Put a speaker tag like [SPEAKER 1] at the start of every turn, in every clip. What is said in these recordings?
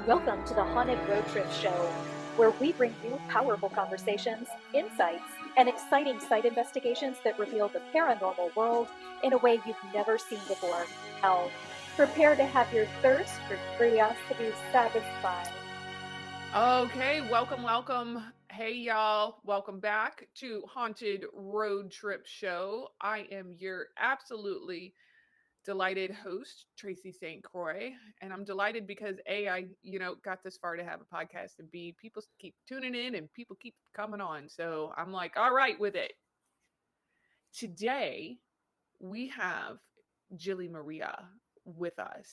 [SPEAKER 1] Welcome to the Haunted Road Trip Show, where we bring you powerful conversations, insights, and exciting site investigations that reveal the paranormal world in a way you've never seen before. Now, prepare to have your thirst for curiosity satisfied.
[SPEAKER 2] Okay, welcome. Hey, y'all. Welcome back to Haunted Road Trip Show. I am your absolutely delighted host, Tracy St. Croix. And I'm delighted because I got this far to have a podcast, and B, people keep tuning in and people keep coming on. So I'm like, all right with it. Today, we have Jillie Maria with us.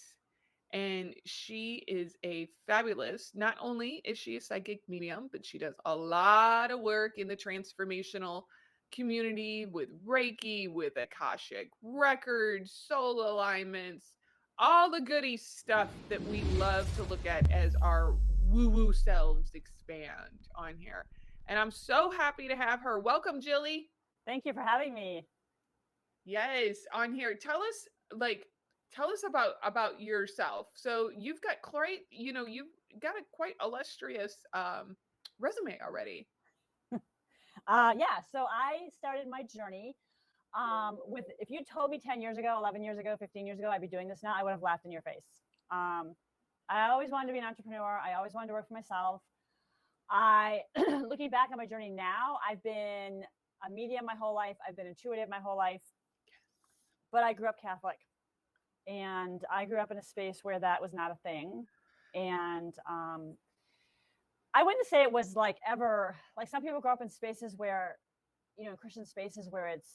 [SPEAKER 2] And she is a fabulous, not only is she a psychic medium, but she does a lot of work in the transformational community with Reiki, with Akashic records, soul alignments, all the goody stuff that we love to look at as our woo-woo selves expand on here. And I'm so happy to have her. Welcome, Jillie.
[SPEAKER 3] Thank you for having me.
[SPEAKER 2] Yes, on here. Tell us about yourself. So you've got you've got a quite illustrious resume already.
[SPEAKER 3] So I started my journey with, if you told me 10 years ago, 11 years ago, 15 years ago, I'd be doing this now, I would have laughed in your face. I always wanted to be an entrepreneur. I always wanted to work for myself. Looking back on my journey now, I've been a medium my whole life. I've been intuitive my whole life, but I grew up Catholic. And I grew up in a space where that was not a thing. And I wouldn't say it was like ever, like some people grow up in spaces where, Christian spaces where it's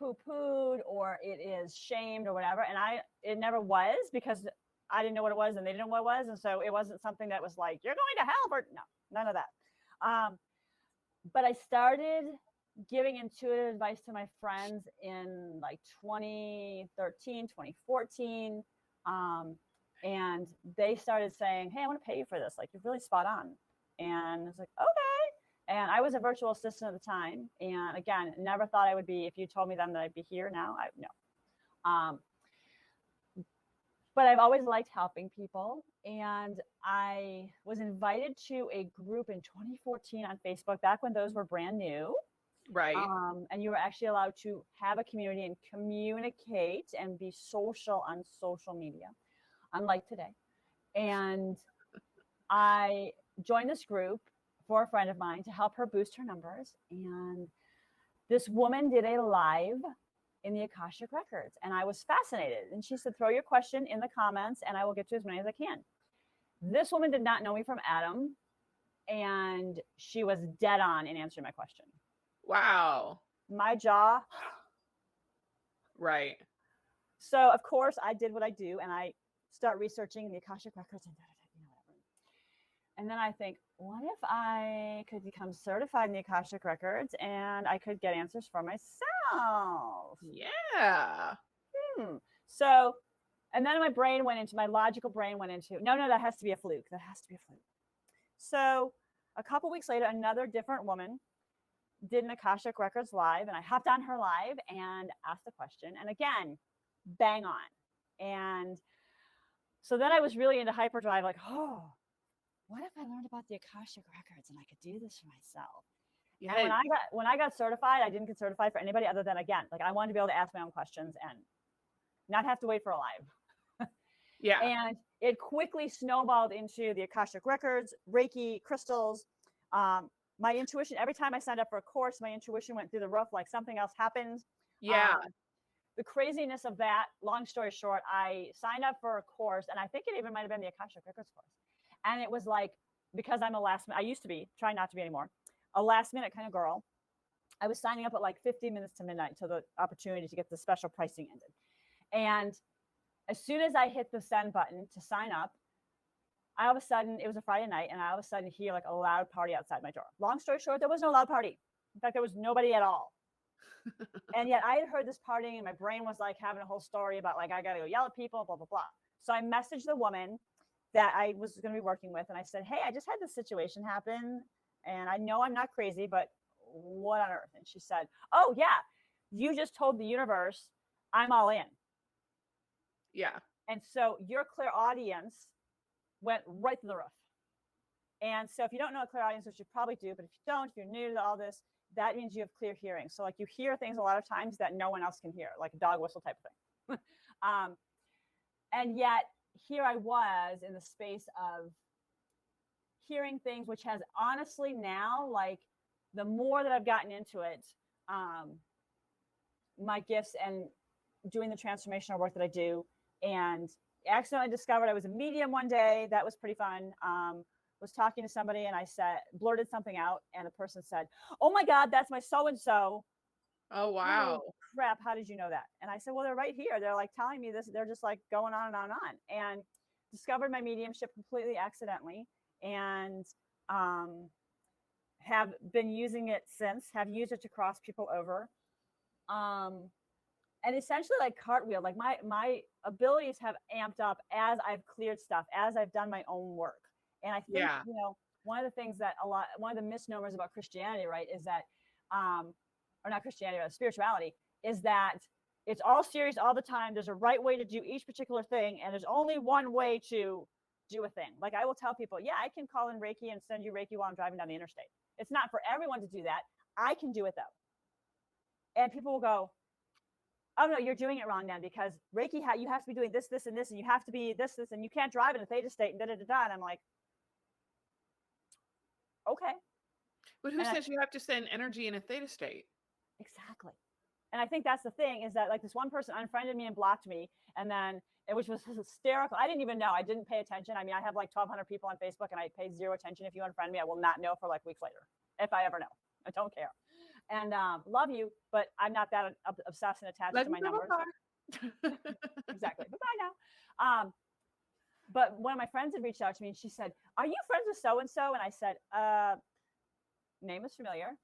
[SPEAKER 3] poo-pooed or it is shamed or whatever. And it never was, because I didn't know what it was and they didn't know what it was. And so it wasn't something that was like, you're going to hell, or no, none of that. But I started giving intuitive advice to my friends in like 2013, 2014. And they started saying, hey, I want to pay you for this. Like, you're really spot on. And I was like, okay. And I was a virtual assistant at the time. And again, never thought I would be, if you told me then that I'd be here now, no. But I've always liked helping people. And I was invited to a group in 2014 on Facebook, back when those were brand new.
[SPEAKER 2] Right.
[SPEAKER 3] And you were actually allowed to have a community and communicate and be social on social media, unlike today. And I joined this group for a friend of mine to help her boost her numbers. And this woman did a live in the Akashic records, and I was fascinated. And she said, throw your question in the comments and I will get to as many as I can. This woman did not know me from Adam, and she was dead on in answering my question.
[SPEAKER 2] Wow.
[SPEAKER 3] My jaw.
[SPEAKER 2] Right.
[SPEAKER 3] So of course I did what I do, and I start researching the Akashic records and whatever. And then I think, what if I could become certified in the Akashic records and I could get answers for myself?
[SPEAKER 2] Yeah.
[SPEAKER 3] So, and then my logical brain went into, no, that has to be a fluke. So a couple weeks later, another different woman did an Akashic Records live, and I hopped on her live and asked the question. And again, bang on. And so then I was really into hyperdrive, like, oh, what if I learned about the Akashic Records and I could do this for myself? Yeah. And when I got certified, I didn't get certified for anybody other than, again, like, I wanted to be able to ask my own questions and not have to wait for a live.
[SPEAKER 2] Yeah.
[SPEAKER 3] And it quickly snowballed into the Akashic Records, Reiki, crystals. My intuition, every time I signed up for a course, my intuition went through the roof, like something else happened.
[SPEAKER 2] Yeah.
[SPEAKER 3] The craziness of that, long story short, I signed up for a course, and I think it even might have been the Akashic Records course. And it was like, because I'm I used to be, trying not to be anymore, a last minute kind of girl. I was signing up at like 15 minutes to midnight until the opportunity to get the special pricing ended. And as soon as I hit the send button to sign up, all of a sudden, it was a Friday night, and I all of a sudden hear like a loud party outside my door. Long story short, there was no loud party. In fact, there was nobody at all. And yet I had heard this partying, and my brain was like having a whole story about like, I got to go yell at people, blah, blah, blah. So I messaged the woman that I was going to be working with, and I said, hey, I just had this situation happen, and I know I'm not crazy, but what on earth? And she said, oh, yeah, you just told the universe I'm all in.
[SPEAKER 2] Yeah.
[SPEAKER 3] And so your clairaudience went right through the roof. And so if you don't know what clairaudience, which you probably do, but if you don't, if you're new to all this, that means you have clear hearing. So like you hear things a lot of times that no one else can hear, like a dog whistle type of thing. And yet here I was in the space of hearing things, which has honestly now, like the more that I've gotten into it, my gifts and doing the transformational work that I do, and accidentally discovered I was a medium one day. That was pretty fun. Was talking to somebody and I blurted something out, and the person said, "Oh my God, that's my so-and-so."
[SPEAKER 2] Oh, wow.
[SPEAKER 3] Oh, crap. How did you know that? And I said, well, they're right here. They're like telling me this. They're just like going on and on and on. And discovered my mediumship completely accidentally, and have been using it since, have used it to cross people over. And essentially like cartwheel, like my abilities have amped up as I've cleared stuff, as I've done my own work. And I think, you know, one of the things that one of the misnomers about Christianity, right, is that, or not Christianity, but spirituality, is that it's all serious all the time. There's a right way to do each particular thing, and there's only one way to do a thing. Like I will tell people, yeah, I can call in Reiki and send you Reiki while I'm driving down the interstate. It's not for everyone to do that. I can do it though. And people will go, oh no, you're doing it wrong then, because Reiki, you have to be doing this, this, and this, and you have to be this, and you can't drive in a theta state and da-da-da-da. And I'm like, okay.
[SPEAKER 2] But who says you have to send energy in a theta state?
[SPEAKER 3] Exactly. And I think that's the thing, is that like this one person unfriended me and blocked me, and then which was hysterical. I didn't even know. I didn't pay attention. I mean, I have like 1,200 people on Facebook, and I pay zero attention. If you unfriend me, I will not know for like weeks later, if I ever know. I don't care. And love you, but I'm not that obsessed and attached to my numbers. Exactly. Bye-bye now. But one of my friends had reached out to me, and she said, are you friends with so-and-so? And I said, name is familiar.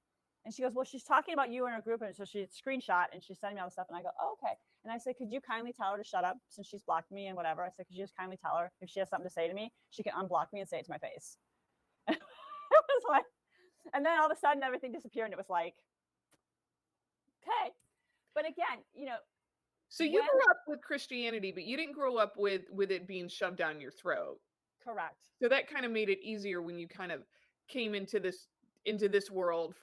[SPEAKER 3] And she goes, well, she's talking about you in her group. And so she screenshot and she's sending me all the stuff. And I go, oh, okay. And I said, could you kindly tell her to shut up since she's blocked me and whatever? I said, could you just kindly tell her if she has something to say to me, she can unblock me and say it to my face. It was like, and then all of a sudden everything disappeared. And it was like, okay. But again, you know.
[SPEAKER 2] So you grew up with Christianity, but you didn't grow up with it being shoved down your throat.
[SPEAKER 3] Correct.
[SPEAKER 2] So that kind of made it easier when you kind of came into this world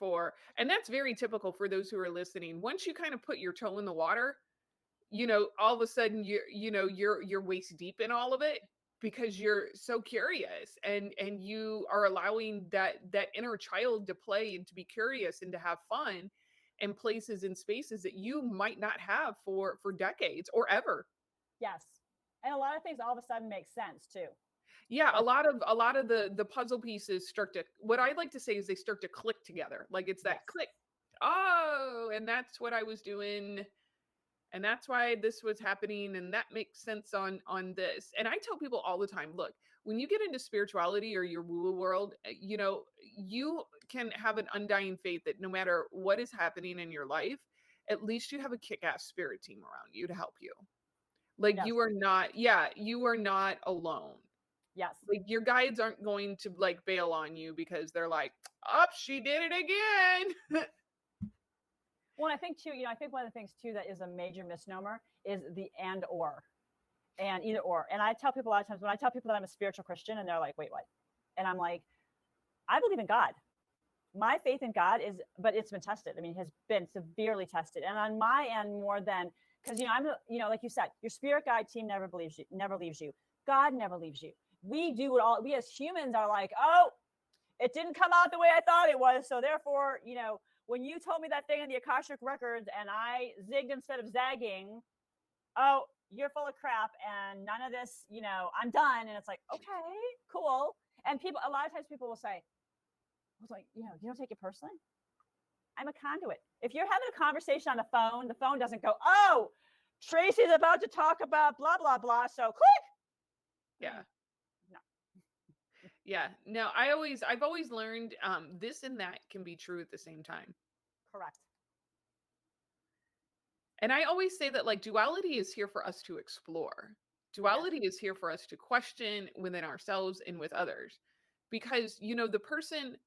[SPEAKER 2] and that's very typical for those who are listening. Once you kind of put your toe in the water, you know, all of a sudden you're waist deep in all of it, because you're so curious and you are allowing that inner child to play and to be curious and to have fun in places and spaces that you might not have for decades or ever.
[SPEAKER 3] Yes. And a lot of things all of a sudden make sense too.
[SPEAKER 2] Yeah, a lot of the puzzle pieces start to, what I like to say is they start to click together. Like it's that click. Oh, and that's what I was doing. And that's why this was happening. And that makes sense on this. And I tell people all the time, look, when you get into spirituality or your woo-woo world, you know, you can have an undying faith that no matter what is happening in your life, at least you have a kick-ass spirit team around you to help you. Like you are not alone.
[SPEAKER 3] Yes.
[SPEAKER 2] Like your guides aren't going to like bail on you because they're like, oh, she did it again.
[SPEAKER 3] Well, I think too, you know, I think one of the things too that is a major misnomer is the and either or. And I tell people a lot of times, when I tell people that I'm a spiritual Christian, and they're like, wait, what? And I'm like, I believe in God. My faith in God but it's been tested. I mean, it has been severely tested. And on my end, more than, because, you know, like you said, your spirit guide team never leaves you. God never leaves you. We do it all. We as humans are like, oh, it didn't come out the way I thought it was. So therefore, you know, when you told me that thing in the Akashic records and I zigged instead of zagging, oh, you're full of crap and none of this, you know, I'm done. And it's like, okay, cool. And a lot of times people will say, I was like, you know, you don't take it personally. I'm a conduit. If you're having a conversation on the phone doesn't go, oh, Tracy's about to talk about blah, blah, blah. So click.
[SPEAKER 2] Yeah. Yeah, no, I've always learned this and that can be true at the same time.
[SPEAKER 3] Correct.
[SPEAKER 2] And I always say that like duality is here for us to explore. Duality is here for us to question within ourselves and with others. Because, you know, the person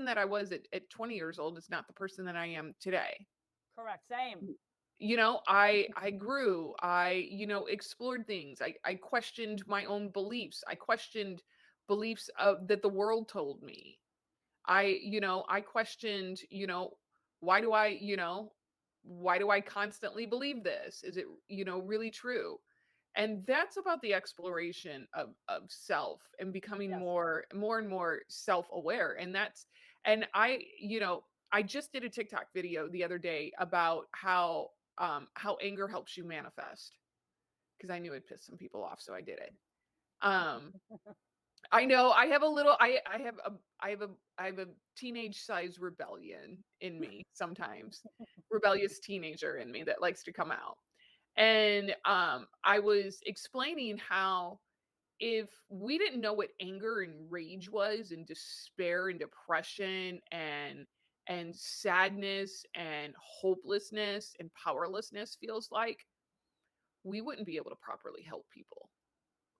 [SPEAKER 2] that I was at 20 years old is not the person that I am today.
[SPEAKER 3] Correct. Same.
[SPEAKER 2] I grew, I, explored things. I questioned my own beliefs. I questioned beliefs that the world told me. I questioned, why do I, why do I constantly believe this? Is it, really true? And that's about the exploration of self and becoming
[SPEAKER 3] Yes.
[SPEAKER 2] more and more self-aware. And I just did a TikTok video the other day about how anger helps you manifest, because I knew it'd piss some people off, so I did it. Um, I know I have a little I have a teenage size rebellion in me sometimes. Rebellious teenager in me that likes to come out. And I was explaining how if we didn't know what anger and rage was, and despair and depression and sadness and hopelessness and powerlessness feels like, we wouldn't be able to properly help people.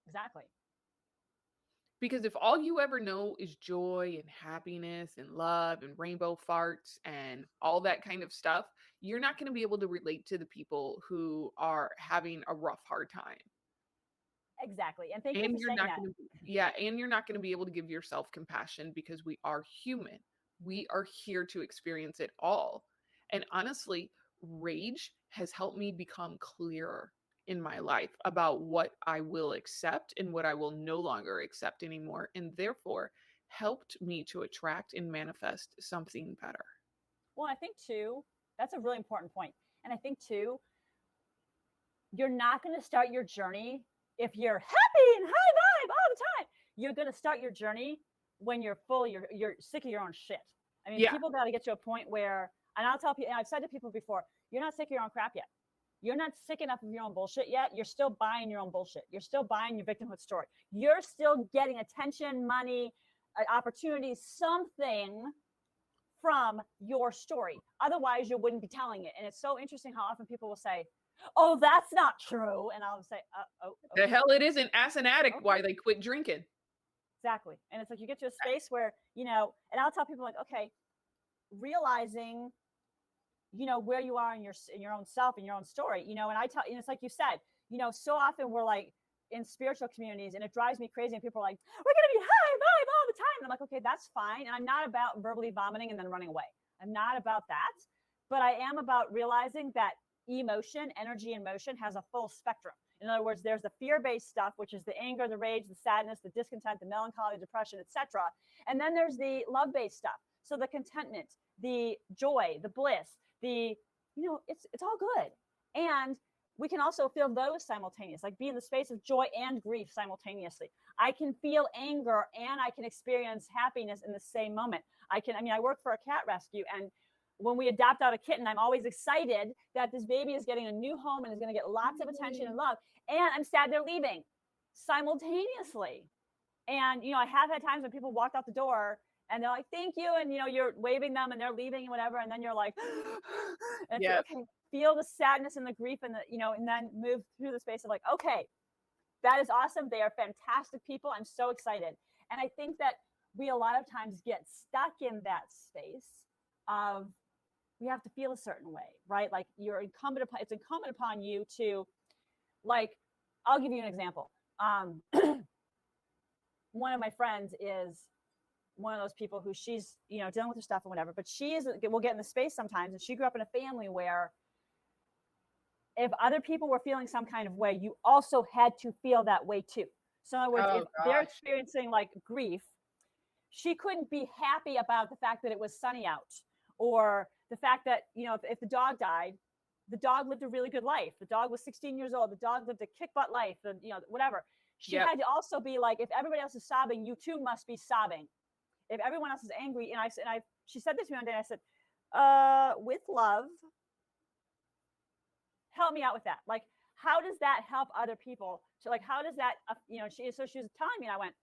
[SPEAKER 3] Exactly.
[SPEAKER 2] Because if all you ever know is joy and happiness and love and rainbow farts and all that kind of stuff, you're not going to be able to relate to the people who are having a rough, hard time.
[SPEAKER 3] Exactly. And thank you
[SPEAKER 2] And
[SPEAKER 3] for
[SPEAKER 2] you're
[SPEAKER 3] saying
[SPEAKER 2] not
[SPEAKER 3] that.
[SPEAKER 2] going to, yeah, and you're not going to be able to give yourself compassion, because we are human. We are here to experience it all. And honestly, rage has helped me become clearer in my life about what I will accept and what I will no longer accept anymore, and therefore helped me to attract and manifest something better.
[SPEAKER 3] Well, I think too, that's a really important point. And I think too, you're not going to start your journey if you're happy and high vibe all the time. You're going to start your journey when you're full, you're sick of your own shit. I mean,
[SPEAKER 2] Yeah.
[SPEAKER 3] people got to get to a point where, and I'll tell people, and I've said to people before, you're not sick of your own crap yet. You're not sick enough of your own bullshit yet. You're still buying your own bullshit. You're still buying your victimhood story. You're still getting attention, money, opportunities, something from your story. Otherwise, you wouldn't be telling it. And it's so interesting how often people will say, "Oh, that's not true," and I'll say, "Oh, okay.
[SPEAKER 2] The hell it isn't. Ask an addict why they quit drinking.
[SPEAKER 3] Exactly." And it's like you get to a space where, and I'll tell people like, okay, realizing, where you are in your own self, in your own story, and I tell, and it's like you said, so often we're like in spiritual communities, and it drives me crazy. And people are like, "We're going to be high vibe all the time." And I'm like, okay, that's fine. And I'm not about verbally vomiting and then running away. I'm not about that. But I am about realizing that emotion, energy and motion has a full spectrum. In other words, there's the fear-based stuff, which is the anger, the rage, the sadness, the discontent, the melancholy, depression, etc. And then there's the love-based stuff. So the contentment, the joy, the bliss, the, it's all good. And we can also feel those simultaneously, like be in the space of joy and grief simultaneously. I can feel anger and I can experience happiness in the same moment. I work for a cat rescue, and when we adopt out a kitten, I'm always excited that this baby is getting a new home and is going to get lots of attention and love. And I'm sad they're leaving simultaneously. And, I have had times when people walked out the door and they're like, "Thank you." And, you're waving them and they're leaving and whatever. And then you're like, and
[SPEAKER 2] Yeah.
[SPEAKER 3] okay, feel the sadness and the grief and and then move through the space of like, okay, that is awesome. They are fantastic people. I'm so excited. And I think that we a lot of times get stuck in that space of, we have to feel a certain way, right? Like it's incumbent upon you to, like, I'll give you an example. One of my friends is one of those people who she's, dealing with her stuff and whatever, but we'll get in the space sometimes. And she grew up in a family where if other people were feeling some kind of way, you also had to feel that way too. So in other words, if they're experiencing like grief, she couldn't be happy about the fact that it was sunny out, or the fact that, if the dog died, the dog lived a really good life. The dog was 16 years old. The dog lived a kick butt life, and, whatever. She had to also be like, if everybody else is sobbing, you too must be sobbing. If everyone else is angry, she said this to me one day, and I said, with love, help me out with that. Like, how does that help other people? So like, how does that, she was telling me, and I went,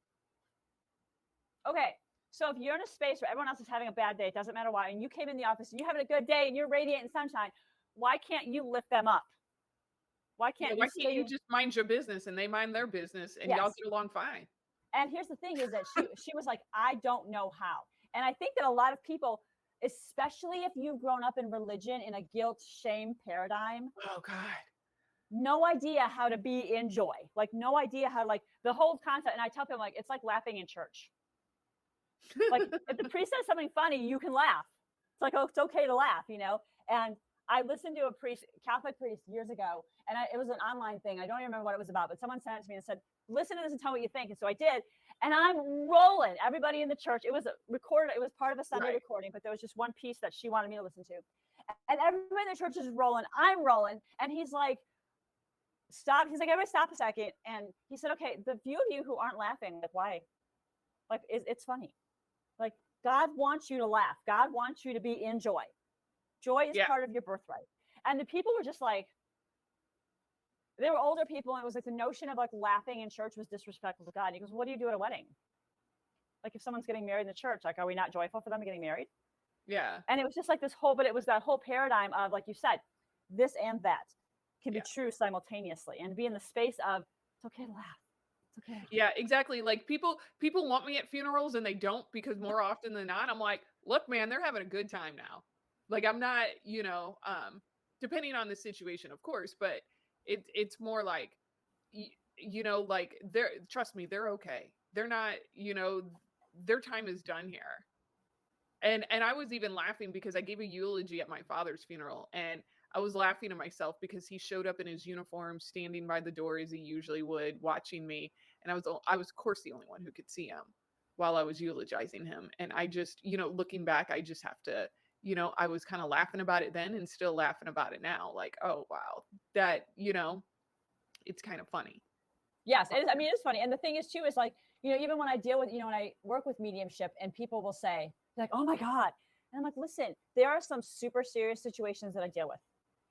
[SPEAKER 3] okay, so if you're in a space where everyone else is having a bad day, it doesn't matter why, and you came in the office and you're having a good day and you're radiating sunshine, why can't you lift them up? Why can't
[SPEAKER 2] you just mind your business and they mind their business, and y'all get along fine?
[SPEAKER 3] And here's the thing is that she was like, I don't know how. And I think that a lot of people, especially if you've grown up in religion in a guilt shame paradigm.
[SPEAKER 2] Oh God.
[SPEAKER 3] No idea how to be in joy, like no idea how, like the whole concept. And I tell people, like, it's like laughing in church. Like if the priest says something funny, you can laugh. It's like, oh, it's okay to laugh, you know? And I listened to a priest, Catholic priest, years ago, and it was an online thing. I don't even remember what it was about, but someone sent it to me and said, listen to this and tell me what you think. And so I did, and I'm rolling. Everybody in the church, it was recorded, it was part of a Sunday recording, but there was just one piece that she wanted me to listen to. And everybody in the church is rolling. I'm rolling. And he's like, stop. He's like, everybody stop a second. And he said, okay, the few of you who aren't laughing, like, why? Like, it's funny. Like, God wants you to laugh. God wants you to be in joy. Joy is part of your birthright. And the people were just like, they were older people, and it was like the notion of like laughing in church was disrespectful to God. He goes, what do you do at a wedding? Like if someone's getting married in the church, like, are we not joyful for them getting married?
[SPEAKER 2] Yeah.
[SPEAKER 3] And it was just like this whole, but it was that whole paradigm of, like you said, this and that can be true simultaneously, and be in the space of, it's okay to laugh. It's okay.
[SPEAKER 2] Yeah, exactly. Like people want me at funerals and they don't, because more often than not, I'm like, look, man, they're having a good time now. Like I'm not, you know, depending on the situation, of course, but it's more like, you know, like trust me, they're okay. They're not, you know, their time is done here. And I was even laughing because I gave a eulogy at my father's funeral, and I was laughing to myself because he showed up in his uniform, standing by the door as he usually would, watching me. And I was of course the only one who could see him while I was eulogizing him. And I just, you know, looking back, I just have to, you know, I was kind of laughing about it then and still laughing about it now. Like, oh, wow, that, you know, it's kind of funny.
[SPEAKER 3] Yes, it is. I mean, it's funny. And the thing is too, is like, you know, even when I deal with, you know, when I work with mediumship and people will say like, oh my God. And I'm like, listen, there are some super serious situations that I deal with.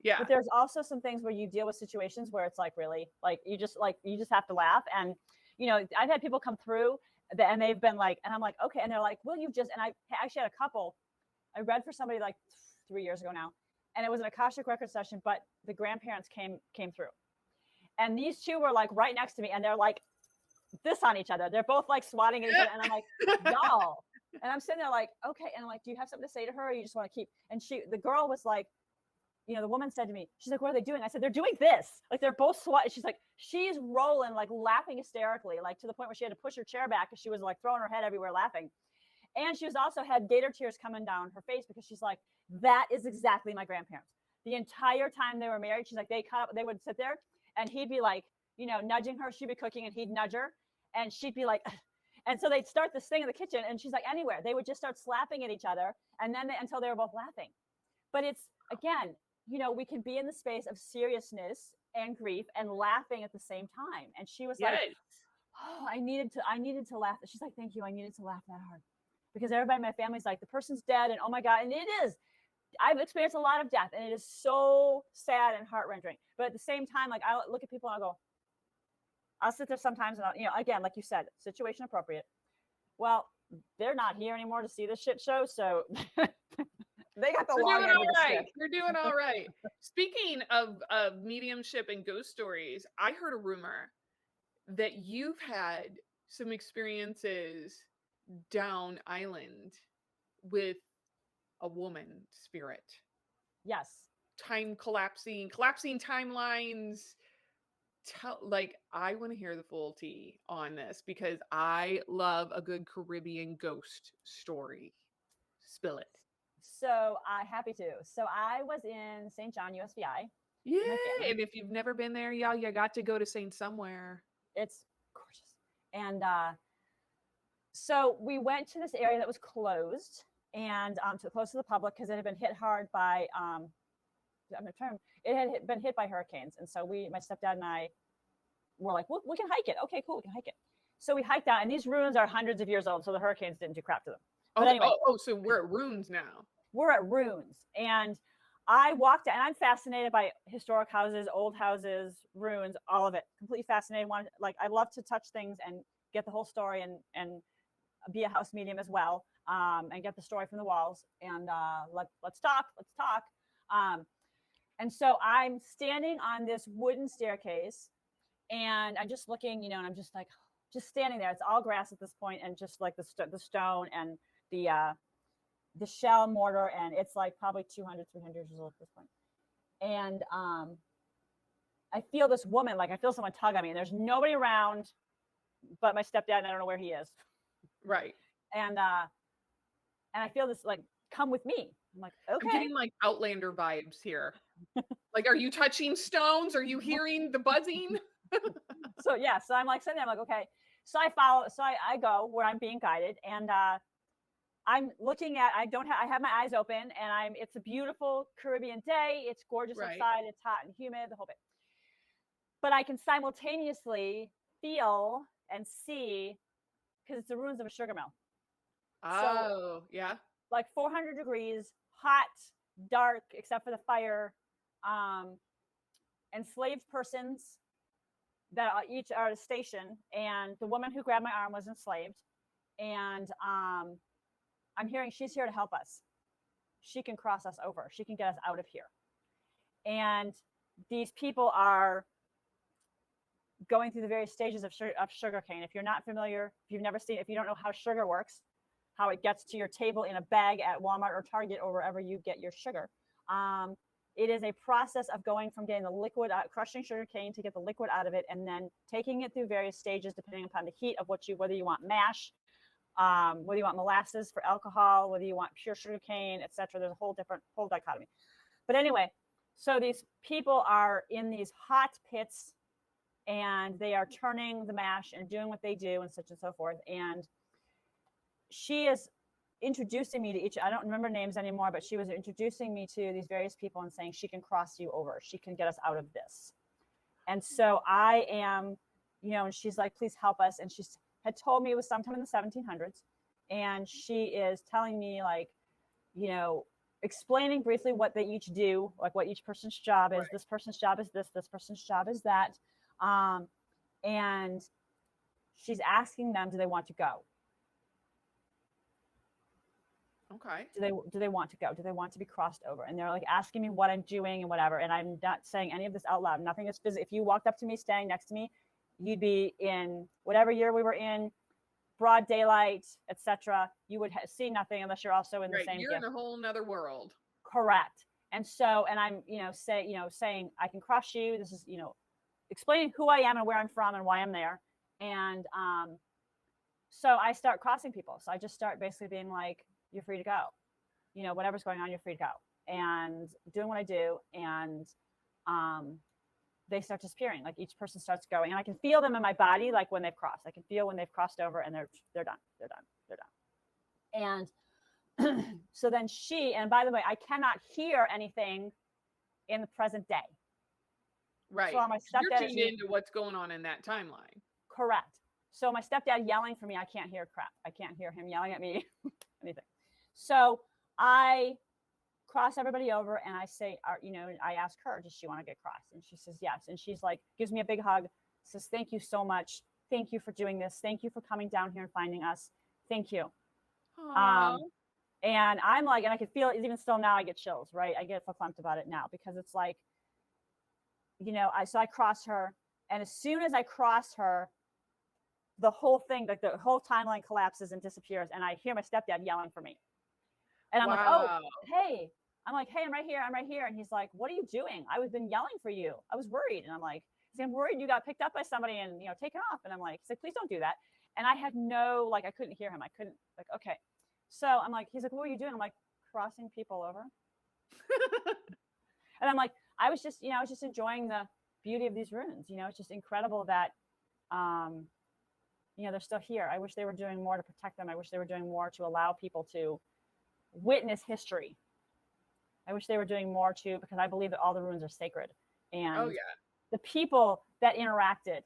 [SPEAKER 2] Yeah.
[SPEAKER 3] But there's also some things where you deal with situations where it's like, really, like, you just have to laugh. And, you know, I've had people come through and they've been like, and I'm like, okay. And they're like, well, you've just, and I actually had a couple, I read for somebody like 3 years ago now, and it was an Akashic record session, but the grandparents came through. And these two were like right next to me, and they're like this on each other. They're both like swatting at each other. And I'm like, y'all. And I'm sitting there like, okay. And I'm like, do you have something to say to her, or you just want to keep? And the girl was like, you know, the woman said to me, she's like, what are they doing? I said, they're doing this. Like, they're both swatting. She's like, she's rolling, like laughing hysterically, like to the point where she had to push her chair back because she was like throwing her head everywhere laughing. And she was also had gator tears coming down her face because she's like, that is exactly my grandparents. The entire time they were married, she's like, they would sit there and he'd be like, you know, nudging her. She'd be cooking and he'd nudge her and she'd be like, and so they'd start this thing in the kitchen and she's like, anywhere. They would just start slapping at each other and then until they were both laughing. But it's, again, you know, we can be in the space of seriousness and grief and laughing at the same time. And she was like, oh, I needed to laugh. She's like, thank you. I needed to laugh that hard because everybody in my family's like, the person's dead. And oh my God. And it is, I've experienced a lot of death and it is so sad and heart-wrenching. But at the same time, like I look at people and I go, I'll sit there sometimes and you know, again, like you said, situation appropriate. Well, they're not here anymore to see this shit show. So they got the long end of the stick.
[SPEAKER 2] You're doing all right. Speaking of mediumship and ghost stories, I heard a rumor that you've had some experiences down island with a woman spirit.
[SPEAKER 3] Yes.
[SPEAKER 2] Time collapsing timelines. Like, I want to hear the full tea on this because I love a good Caribbean ghost story. Spill it.
[SPEAKER 3] So happy to. So I was in St. John, USVI.
[SPEAKER 2] Yeah, and if you've never been there, y'all, you got to go to St. Somewhere.
[SPEAKER 3] It's gorgeous. And so we went to this area that was closed and close to the public because it had been hit hard by it had been hit by hurricanes. And so my stepdad and I were like, we can hike it. Okay, cool, we can hike it. So we hiked out, and these ruins are hundreds of years old, so the hurricanes didn't do crap to them. But anyway,
[SPEAKER 2] so we're at ruins now.
[SPEAKER 3] We're at ruins, and I walked out, and I'm fascinated by historic houses, old houses, ruins, all of it. Completely fascinated. I love to touch things and get the whole story, and be a house medium as well, and get the story from the walls. And let's talk. And so I'm standing on this wooden staircase, and I'm just looking, you know, and I'm just like, just standing there. It's all grass at this point, and just like the stone and the the shell mortar, and it's like probably 200, 300 years old at this point. And I feel this woman, like I feel someone tug on me, and there's nobody around but my stepdad, and I don't know where he is.
[SPEAKER 2] Right.
[SPEAKER 3] And I feel this like, come with me. I'm like, okay.
[SPEAKER 2] I'm getting like Outlander vibes here. Like, are you touching stones? Are you hearing the buzzing?
[SPEAKER 3] So yeah, so I'm like sitting there, I'm like, okay. So I follow, so I go where I'm being guided, and I'm looking at, I have my eyes open, and it's a beautiful Caribbean day. It's gorgeous outside. It's hot and humid, the whole bit. But I can simultaneously feel and see, because it's the ruins of a sugar mill.
[SPEAKER 2] Oh,
[SPEAKER 3] so,
[SPEAKER 2] yeah.
[SPEAKER 3] Like 400 degrees, hot, dark, except for the fire. Enslaved persons that each are at a station, and the woman who grabbed my arm was enslaved. And I'm hearing she's here to help us. She can cross us over. She can get us out of here. And these people are going through the various stages of sugar cane. If you're not familiar, if you've never seen, if you don't know how sugar works, how it gets to your table in a bag at Walmart or Target or wherever you get your sugar, it is a process of going from getting the liquid out, crushing sugar cane to get the liquid out of it, and then taking it through various stages depending upon the heat of whether you want mash, whether you want molasses for alcohol, whether you want pure sugar cane, etc. There's a whole dichotomy. But anyway, so these people are in these hot pits, and they are turning the mash and doing what they do and such and so forth. And she is introducing me to each, I don't remember names anymore, but she was introducing me to these various people and saying, she can cross you over. She can get us out of this. And so I am, and she's like, please help us. And she had told me it was sometime in the 1700s. And she is telling me, like, explaining briefly what they each do, like what each person's job is. Right. This person's job is this person's job is that. And she's asking them, do they want to go?
[SPEAKER 2] Okay.
[SPEAKER 3] Do they want to go? Do they want to be crossed over? And they're like asking me what I'm doing and whatever. And I'm not saying any of this out loud. Nothing is physical. If you walked up to me, standing next to me, you'd be in whatever year we were in, broad daylight, etc. You would see nothing unless you're also in the same.
[SPEAKER 2] You're in a whole nother world.
[SPEAKER 3] Correct. And so, and I'm, saying I can cross you. This is, explaining who I am and where I'm from and why I'm there. And so I start crossing people. So I just start basically being like, you're free to go. Whatever's going on, you're free to go. And doing what I do. And they start disappearing. Like each person starts going. And I can feel them in my body, like when they've crossed. I can feel when they've crossed over, and they're done. They're done. They're done. And so then and by the way, I cannot hear anything in the present day.
[SPEAKER 2] Right.
[SPEAKER 3] So my stepdad
[SPEAKER 2] You're tuned into what's going on in that timeline.
[SPEAKER 3] Correct. So my stepdad yelling for me, I can't hear crap. I can't hear him yelling at me, anything. So I cross everybody over, and I say, I ask her, does she want to get crossed? And she says yes. And she's like, gives me a big hug, says, thank you so much. Thank you for doing this. Thank you for coming down here and finding us. Thank you. And I'm like, and I can feel it even still now. I get chills, right? I get verklempt about it now, because it's like, so I cross her, and as soon as I cross her, the whole thing, like the whole timeline collapses and disappears, and I hear my stepdad yelling for me. And I'm like, oh, hey. I'm like, hey, I'm right here. And he's like, what are you doing? I was been yelling for you. I was worried. And I'm like, I'm worried you got picked up by somebody and, taken off. And I'm like, he's like, please don't do that. And I had I couldn't hear him. I couldn't, okay. So I'm like, he's like, what are you doing? I'm like, crossing people over. And I'm like, I was just enjoying the beauty of these ruins. It's just incredible that, they're still here. I wish they were doing more to protect them. I wish they were doing more to allow people to witness history. I wish they were doing more too, because I believe that all the ruins are sacred, and the people that interacted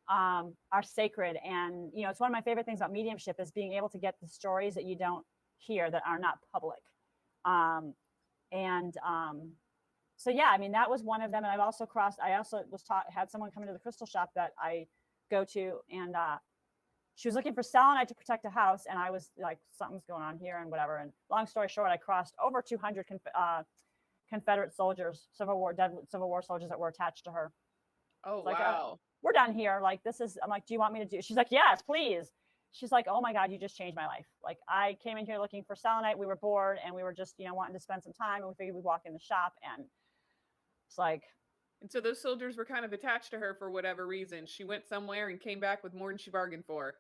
[SPEAKER 3] are sacred. And it's one of my favorite things about mediumship is being able to get the stories that you don't hear, that are not public. So yeah, I mean, that was one of them. And I've also had someone come into the crystal shop that I go to, and she was looking for selenite to protect a house, and I was like, something's going on here and whatever. And long story short, I crossed over 200 Confederate soldiers, Civil War soldiers that were attached to her.
[SPEAKER 2] Oh,
[SPEAKER 3] like,
[SPEAKER 2] wow.
[SPEAKER 3] We're done here. Like, I'm like, do you want me to do? She's like, yes, please. she's like, oh my God, you just changed my life. Like, I came in here looking for selenite. We were bored and we were just, wanting to spend some time. And we figured we'd walk in the shop, and it's like.
[SPEAKER 2] And so those soldiers were kind of attached to her for whatever reason. She went somewhere and came back with more than she bargained for.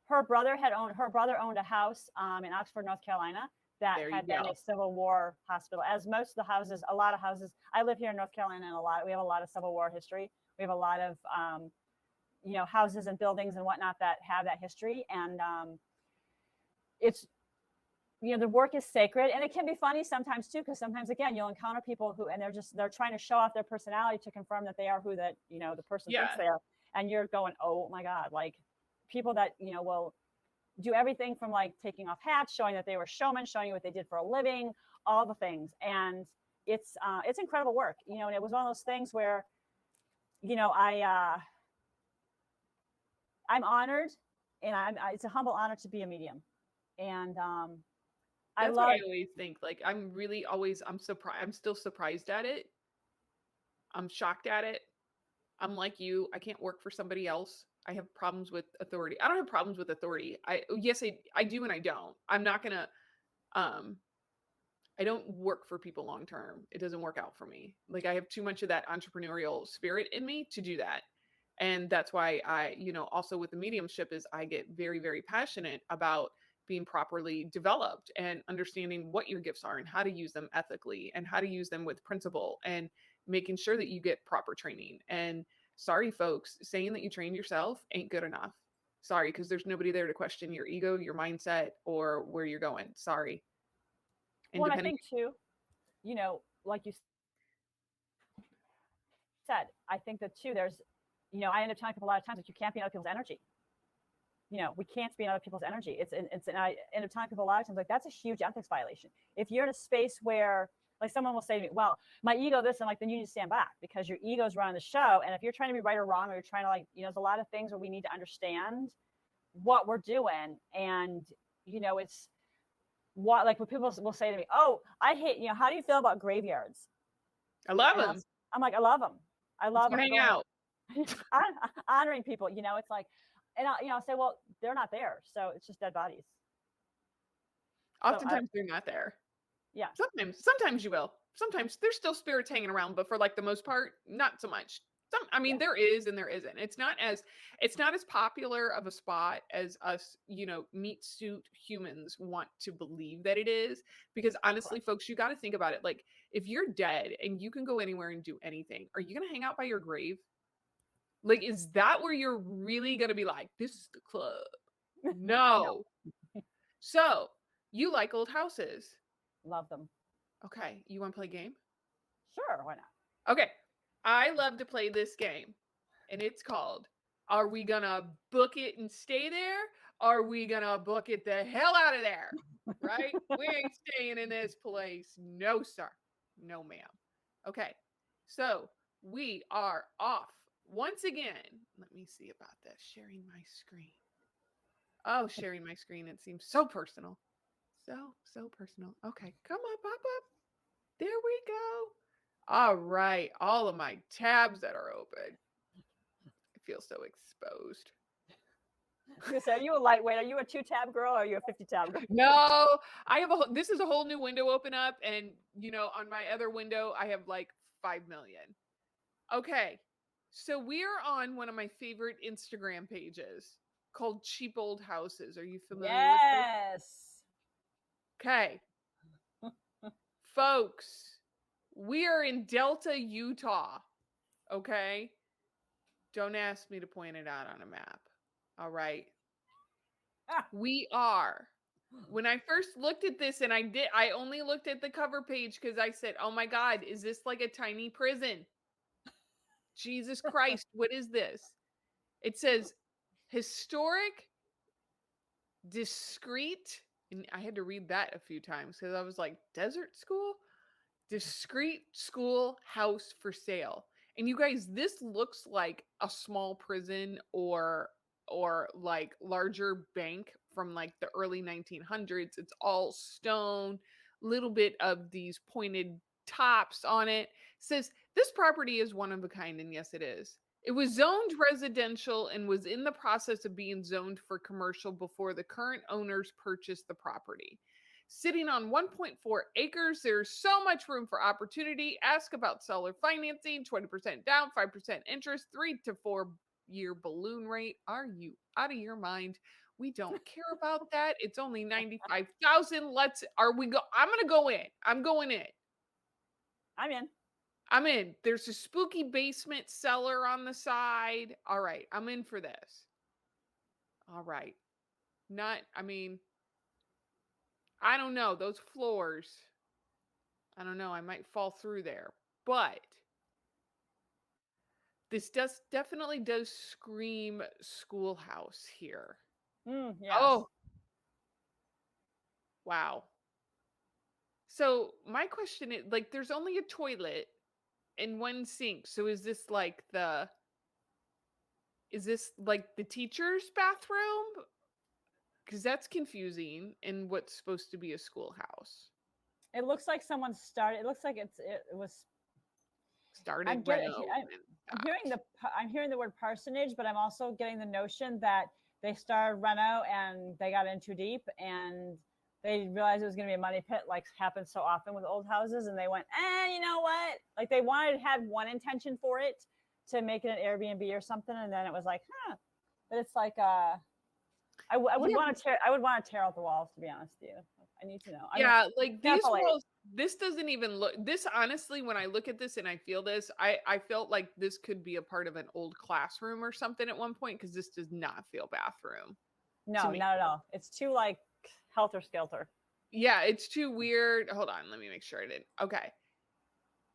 [SPEAKER 3] Her brother owned a house in Oxford, North Carolina, that had been a Civil War hospital. As most of the houses, a lot of houses, I live here in North Carolina, and we have a lot of Civil War history. We have a lot of, houses and buildings and whatnot that have that history. And it's, the work is sacred, and it can be funny sometimes too, because sometimes, again, you'll encounter people who, and they're trying to show off their personality to confirm that they are who that, the person thinks they are. And you're going, oh my God, like people that, will do everything from like taking off hats, showing that they were showmen, showing you what they did for a living, all the things. And it's incredible work, and it was one of those things where, I'm honored, and it's a humble honor to be a medium. And
[SPEAKER 2] that's what I always think. Like, I'm surprised. I'm still surprised at it. I'm shocked at it. I'm like you. I can't work for somebody else. I have problems with authority. I don't have problems with authority. I do and I don't. I'm not going to, I don't work for people long term. It doesn't work out for me. Like, I have too much of that entrepreneurial spirit in me to do that. And that's why I, also with the mediumship is I get very, very passionate about being properly developed and understanding what your gifts are and how to use them ethically and how to use them with principle and making sure that you get proper training. And sorry, folks, saying that you trained yourself ain't good enough. Sorry, because there's nobody there to question your ego, your mindset, or where you're going. Sorry.
[SPEAKER 3] Well, I think too, like you said, I think that too, there's, I end up telling people a lot of times that you can't be in other people's energy. We can't be in other people's energy. And I end up telling people a lot of times, like, that's a huge ethics violation. If you're in a space where, like, someone will say to me, well, my ego, this, and like, then you need to stand back because your ego's running the show. And if you're trying to be right or wrong, or you're trying to, like, there's a lot of things where we need to understand what we're doing. And, it's what, like, when people will say to me, oh, I hate, how do you feel about graveyards?
[SPEAKER 2] I love them.
[SPEAKER 3] I'm like, I love them. I love them.
[SPEAKER 2] Hang out.
[SPEAKER 3] Honoring people, it's like, and I'll say, well, they're not there. So it's just dead bodies.
[SPEAKER 2] Oftentimes they're not there.
[SPEAKER 3] Yeah.
[SPEAKER 2] Sometimes you will. Sometimes there's still spirits hanging around, but for like the most part, not so much. There is and there isn't. It's not as popular of a spot as us, meat suit humans want to believe that it is. Because honestly, folks, you got to think about it. Like, if you're dead and you can go anywhere and do anything, are you going to hang out by your grave? Like, is that where you're really going to be like, this is the club? No. So you like old houses.
[SPEAKER 3] Love them.
[SPEAKER 2] Okay. You want to play a game?
[SPEAKER 3] Sure. Why not?
[SPEAKER 2] Okay. I love to play this game, and it's called, are we going to book it and stay there? Are we going to book it the hell out of there? Right? We ain't staying in this place. No, sir. No, ma'am. Okay. So we are off. Once again, let me see about this. Sharing my screen. Oh, sharing my screen. It seems so personal. So personal. Okay, come on, pop up. There we go. All right. All of my tabs that are open. I feel so exposed.
[SPEAKER 3] Are you a lightweight? Are you a 2-tab girl or are you a 50-tab girl?
[SPEAKER 2] No, this is a whole new window open up. And, on my other window, I have like 5 million. Okay. So we are on one of my favorite Instagram pages called Cheap Old Houses. Are you familiar with this? Okay. Folks, we are in Delta, Utah. Okay. Don't ask me to point it out on a map. All right. We are. When I first looked at this, and I only looked at the cover page because I said, oh my God, is this like a tiny prison? Jesus Christ, what is this? It says historic, discreet, and I had to read that a few times because I was like, desert school? Discreet school house for sale. And you guys, this looks like a small prison or like larger bank from like the early 1900s. It's all stone, little bit of these pointed tops on it. Says this property is one of a kind, and yes, it is. It was zoned residential and was in the process of being zoned for commercial before the current owners purchased the property. Sitting on 1.4 acres, there's so much room for opportunity. Ask about seller financing, 20% down, 5% interest, 3 to 4 year balloon rate. Are you out of your mind? We don't care about that. It's only 95,000. I'm going to go in. I'm going in.
[SPEAKER 3] I'm in.
[SPEAKER 2] I'm in. There's a spooky basement cellar on the side. All right, I'm in for this. All right. I don't know. Those floors, I don't know. I might fall through there. But this definitely does scream schoolhouse here.
[SPEAKER 3] Yes.
[SPEAKER 2] Oh. Wow. So my question is, like, there's only a toilet and one sink. So is this like the teacher's bathroom? Because that's confusing in what's supposed to be a schoolhouse.
[SPEAKER 3] It looks like someone started. It looks like it was
[SPEAKER 2] Started.
[SPEAKER 3] I'm hearing the word parsonage, but I'm also getting the notion that they started reno and they got in too deep and they realized it was going to be a money pit, like happens so often with old houses, and they went, you know what? Like they had one intention for it to make it an Airbnb or something, and then it was like, but it's like I would want to tear out the walls, to be honest with you. I need to know.
[SPEAKER 2] Like these walls, this doesn't even look, this honestly, when I look at this and I feel this, I felt like this could be a part of an old classroom or something at one point, because this does not feel bathroom.
[SPEAKER 3] No, not at all. It's too like helter skelter.
[SPEAKER 2] Yeah, it's too weird. Hold on, let me make sure I didn't.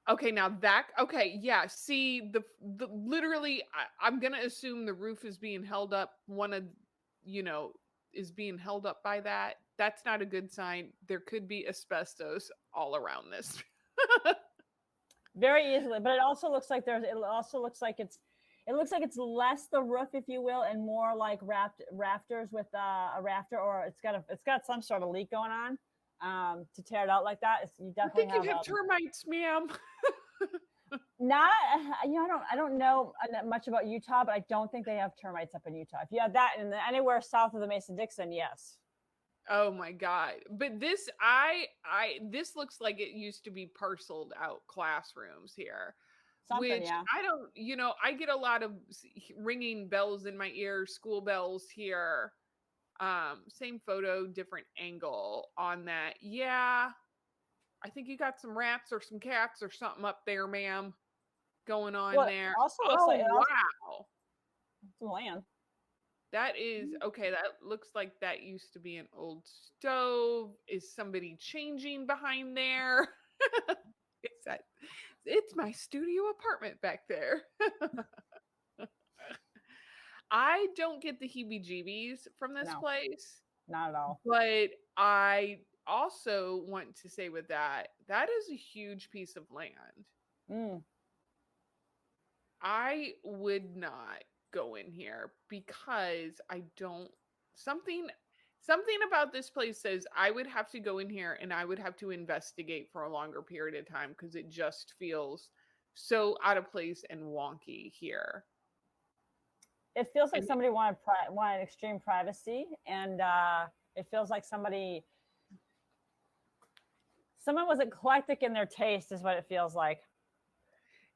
[SPEAKER 2] Okay, now that, okay, yeah, see, the literally, I'm going to assume the roof is being held up, is being held up by that. That's not a good sign. There could be asbestos all around this.
[SPEAKER 3] Very easily, but it also looks like it's less the roof, if you will, and more like rafters with a rafter, or it's got some sort of leak going on. To tear it out like that, you definitely
[SPEAKER 2] have termites, ma'am.
[SPEAKER 3] I don't know much about Utah, but I don't think they have termites up in Utah. If you have that anywhere south of the Mason-Dixon, yes.
[SPEAKER 2] Oh my God. But this, this looks like it used to be parceled out classrooms here. Which I don't, I get a lot of ringing bells in my ears, school bells here. Same photo, different angle on that. Yeah. I think you got some rats or some cats or something up there, ma'am, going on there.
[SPEAKER 3] Also looks like
[SPEAKER 2] wow.
[SPEAKER 3] Some land.
[SPEAKER 2] That is okay. That looks like that used to be an old stove. Is somebody changing behind there? It's my studio apartment back there. I don't get the heebie-jeebies from this place.
[SPEAKER 3] Not at all.
[SPEAKER 2] But I also want to say with that is a huge piece of land. I would not go in here because something about this place says I would have to go in here and I would have to investigate for a longer period of time, because it just feels so out of place and wonky here.
[SPEAKER 3] It feels like somebody wanted extreme privacy, and it feels like someone was eclectic in their taste, is what it feels like.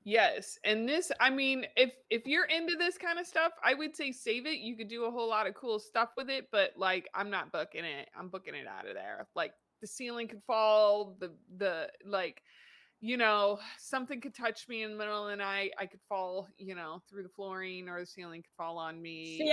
[SPEAKER 2] Yes. And this, I mean, if you're into this kind of stuff, I would say save it. You could do a whole lot of cool stuff with it, but like, I'm not booking it. I'm booking it out of there. Like the ceiling could fall, something could touch me in the middle of the night. I could fall, through the flooring, or the ceiling could fall on me.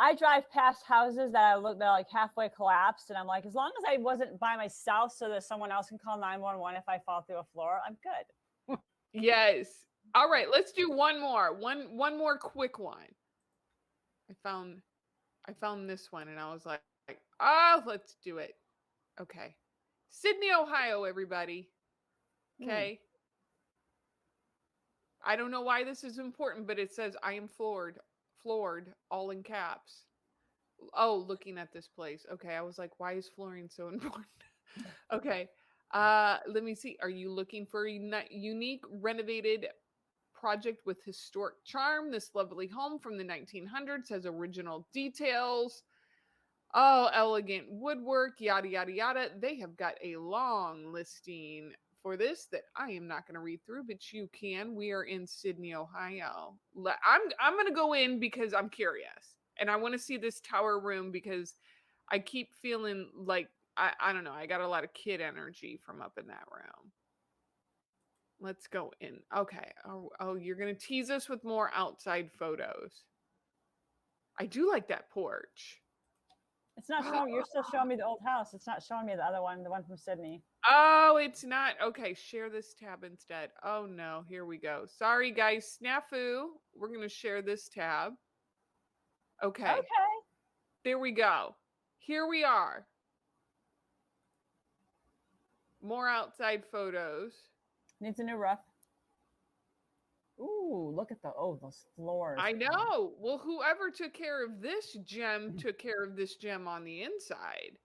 [SPEAKER 3] I drive past houses that they're like halfway collapsed, and I'm like, as long as I wasn't by myself so that someone else can call 911 if I fall through a floor, I'm good.
[SPEAKER 2] Yes. All right, let's do one more quick one. I found this one and I was like, let's do it. Okay. Sydney, Ohio, everybody. Okay. I don't know why this is important, but it says I am floored, all in caps. Oh, looking at this place. Okay. I was like, why is flooring so important? Okay. Let me see. Are you looking for a unique renovated project with historic charm? This lovely home from the 1900s has original details. Oh, elegant woodwork, yada, yada, yada. They have got a long listing for this that I am not going to read through, but you can. We are in Sydney, Ohio. I'm going to go in because I'm curious. And I want to see this tower room because I keep feeling like, I don't know, I got a lot of kid energy from up in that room. Let's go in. Okay. Oh, you're going to tease us with more outside photos. I do like that porch.
[SPEAKER 3] It's not showing. You're still showing me the old house. It's not showing me the other one, the one from Sydney.
[SPEAKER 2] Oh, it's not. Okay, share this tab instead. Oh no, here we go. Sorry guys, snafu. We're going to share this tab. Okay.
[SPEAKER 3] Okay.
[SPEAKER 2] There we go. Here we are. More outside photos.
[SPEAKER 3] Needs a new roof. Ooh, look at those floors.
[SPEAKER 2] I know. Well, whoever took care of this gem took care of this gem on the inside.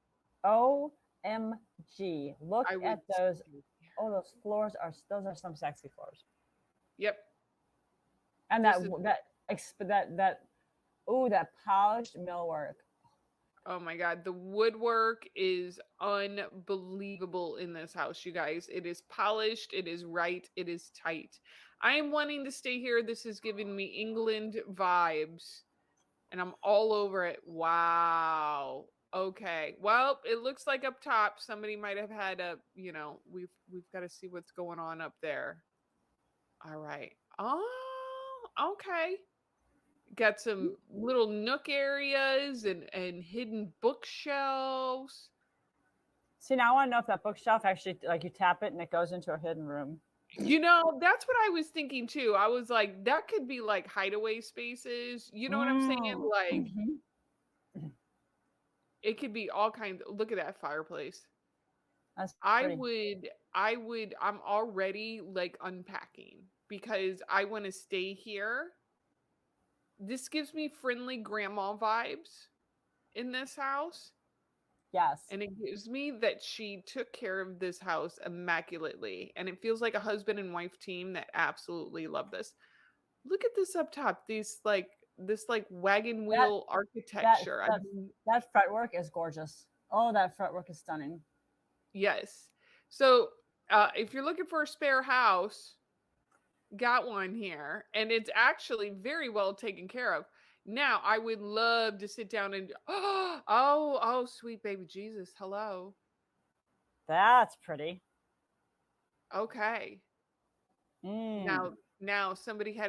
[SPEAKER 3] OMG. Look at those. Oh, those floors those are some sexy floors.
[SPEAKER 2] Yep.
[SPEAKER 3] And that polished millwork.
[SPEAKER 2] Oh my God. The woodwork is unbelievable in this house, you guys. It is polished. It is right. It is tight. I am wanting to stay here. This is giving me England vibes. And I'm all over it. Wow. Okay. Well, it looks like up top, somebody might have had we've got to see what's going on up there. All right. Oh, okay. Got some little nook areas and hidden bookshelves.
[SPEAKER 3] See, now I want to know if that bookshelf actually, like, you tap it and it goes into a hidden room.
[SPEAKER 2] That's what I was thinking too. I was like, that could be like hideaway spaces. You know what I'm saying? Like, it could be all kinds. Look at that fireplace. I'm already like unpacking because I want to stay here. This gives me friendly grandma vibes in this house.
[SPEAKER 3] Yes.
[SPEAKER 2] And it gives me that she took care of this house immaculately. And it feels like a husband and wife team that absolutely love this. Look at this up top. This wagon wheel architecture.
[SPEAKER 3] That fretwork is gorgeous. Oh, that fretwork is stunning.
[SPEAKER 2] Yes. So if you're looking for a spare house, got one here. And it's actually very well taken care of. Now, I would love to sit down and oh, sweet baby Jesus. Hello.
[SPEAKER 3] That's pretty.
[SPEAKER 2] Okay. Now somebody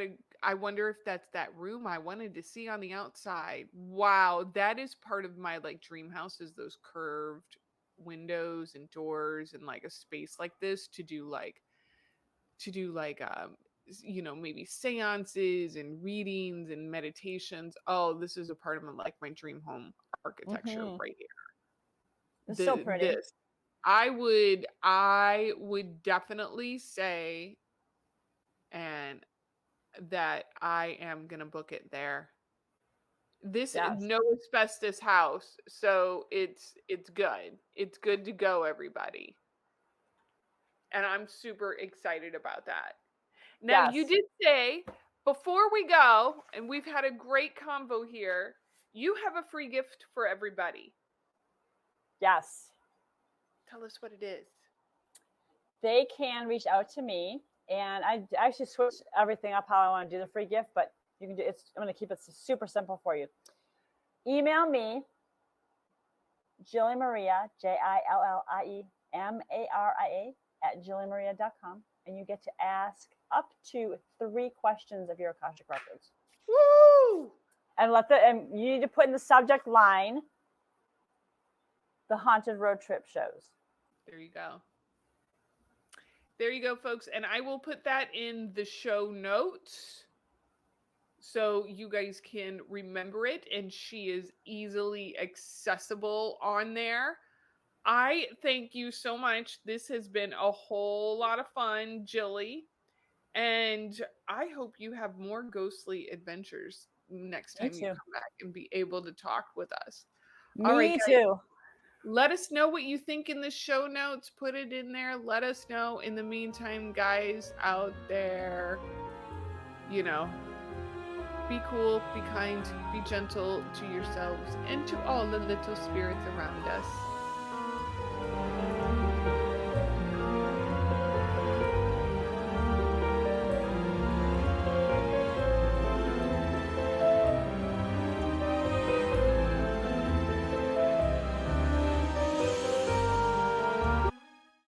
[SPEAKER 2] I wonder if that's that room I wanted to see on the outside. Wow, that is part of my like dream house, is those curved windows and doors and like a space like this to do maybe seances and readings and meditations. Oh, this is a part of my dream home architecture right here.
[SPEAKER 3] It's so pretty.
[SPEAKER 2] I would definitely say and that I am gonna book it there. This is no asbestos house, so it's good. It's good to go, everybody. And I'm super excited about that. Now, you did say, before we go, and we've had a great convo here, you have a free gift for everybody.
[SPEAKER 3] Yes.
[SPEAKER 2] Tell us what it is.
[SPEAKER 3] They can reach out to me, and I actually switched everything up how I want to do the free gift, but you can do it. I'm going to keep it super simple for you. Email me, Jillie Maria, JILLIEMARIA @JillieMaria.com, and you get to ask up to 3 questions of your Akashic records.
[SPEAKER 2] Woo!
[SPEAKER 3] And you need to put in the subject line the haunted road trip shows.
[SPEAKER 2] There you go. There you go, folks. And I will put that in the show notes so you guys can remember it. And she is easily accessible on there. I thank you so much. This has been a whole lot of fun, Jillie. And I hope you have more ghostly adventures next time you come back and be able to talk with us.
[SPEAKER 3] Me too.
[SPEAKER 2] Let us know what you think in the show notes. Put it in there. Let us know. In the meantime, guys out there, you know, be cool, be kind, be gentle to yourselves and to all the little spirits around us.